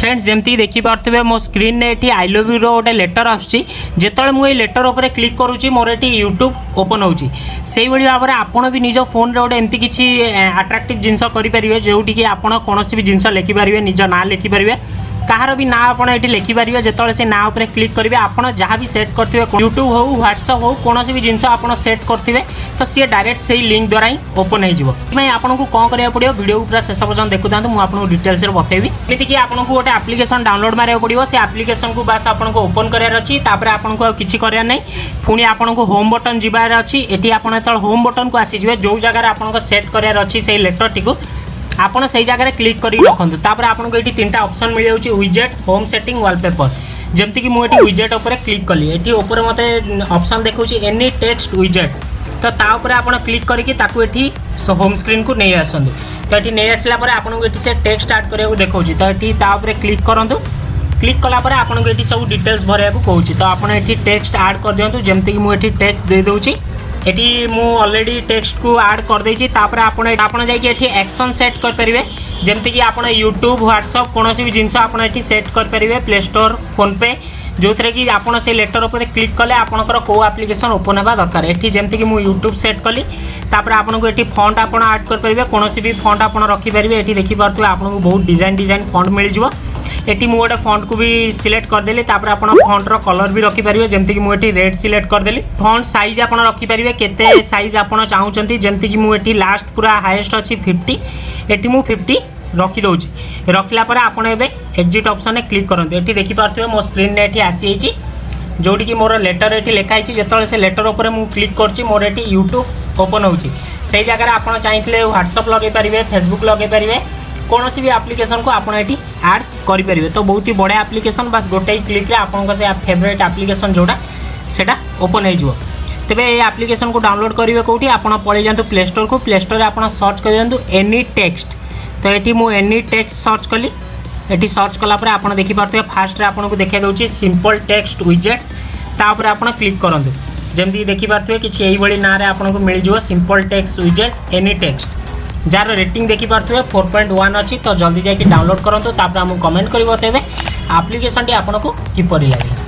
Friends जमती देखी पार्थे मो स्क्रीन ने ये I love you Rote letter आसते मुझे लेटर उपर क्लिक करुँची मोर ये यूट्यूब ओपन होची से भाव में आपड़ भी निज फोन रे गोटे एमती किसी अट्राक्टिव जिनस करेंगे जोटि कि आप कौन भी जिनस लिखिपारे निज ना लिखिपारे कहार भी ना आप लिखिपारे जो से ना उपर क्लिक करेंगे आप जहाँ भी सेट करते यूट्यूब हो व्हाट्सअप हो कौन भी जिनस आप सेट करते तो सी डायरेक्ट से लिंक द्वारा ही ओपन हो आपको कौन करा पड़ो वीडियो पूरा शेष पर्यटन देखु था मुझे डिटेल्स बतेबी जमीक कि आपको गोटे एप्लिकेशन डाउनलोड मारे पड़ो से एप्लिकेशन को बास आपको ओपन करार अच्छी आपको किसी करार नहीं पुणी आपको होम बटन जीवार अच्छी ये आप होम बटन को आसीजे जो जगह आपको सेट करार अच्छी से लेटर टी आपड़ से जगह क्लिक कर रखुद तापर आपको ये 3टा ऑप्शन मिल जाऊँगी विजेट होम सेटिंग वॉलपेपर जमती कि मुझे विजेट उपर क्लिक कली ये ऊपर मत ऑप्शन देखा एनी टेक्स्ट विजेट तो तापर आप क्लिक करके होम स्क्रीन को नहीं आसतु तो ये नहीं आसला आपको ये से टेक्स्ट ऐड करने देखा तो ये क्लिक करूँ क्लिक कलापर आपको ये सब डिटेल्स भरवा कहूँ तो आपड़ ये टेक्स्ट ऐड कर दिखाँ जमती कि मुझे टेक्स्ट दे दूँगी ये मु ऑलरेडी टेक्स्ट को ऐड कर देछि तापर आपण जाई कि एक्शन सेट कर परिवे जेमति कि आपण यूट्यूब व्हाट्सअप कौन भी जिनस आपण एठी सेट कर परिवे प्ले स्टोर फोन पे जो थे कि आपण से लेटर उपर क्लिक कले आपनकर को एप्लिकेशन ओपन होगा दरकार एठी जेमति कि मु यूट्यूब सेट कली तापर आपनको एठी फॉन्ट आपण ऐड कर परिवे कौन भी फॉन्ट आपण रखि परिवे एठी देखि पारथुवे आपनको बहुत डिजाइन फॉन्ट मिल जिवो एटी मु गोटे फॉन्ट को भी सिलेक्ट करदेली तापर आपण फॉन्टर कलर भी रखिपारे जमती कि मुझे रेड सिलेक्ट करदेली फॉन्ट साइज आपण रखिपारे केते साइज आपण चाहूँगी जमती कि मुझे लास्ट पूरा हाईएस्ट अच्छी 50 एटी मु 50 रखी दौची रखला पर आपण एबे एग्जिट ऑप्शन में क्लिक करते ये देखी पार्थे मो स्क्रीन ने ये आसी जोटी कि मोर लेटर ये लिखाई जो से लेटर उपर मु क्लिक करची मोर ये यूट्यूब ओपन होची से जगह आप चाहिए व्हाट्सअप लगे पारे फेसबुक लगे पारे कौन भी एप्लिकेशन को आपड़ ये ऐड करेंगे तो बहुत ही बढ़िया एप्लिकेशन बस गोटे ही क्लिक आपन से फेवरेट एप्लिकेशन जोटा सेटा ओपन हो तेरे ये एप्लिकेशन को डाउनलोड करेंगे कौटी आप पड़े जातु प्ले स्टोर को प्ले स्टोर आप सर्च कर दिखाँ एनी टेक्स्ट तो ये मुझे एनी टेक्स्ट सर्च कली ये सर्च कलापर आप देखिपे फास्ट आपको देखा दूसरी सिंपल टेक्स्ट विजेट तापर आप क्लिक करूँ जमी देखिपे कि यही ना आपको मिल जाए सिंपल टेक्स्ट विजेट एनी टेक्स्ट जार रेटिंग देखिपे 4.1 अच्छी तो जल्दी जाकि डाउनलोड करूँ तापर आमको कमेंट कर बताइए एप्लिकेशन टी आपको किपरि लगे।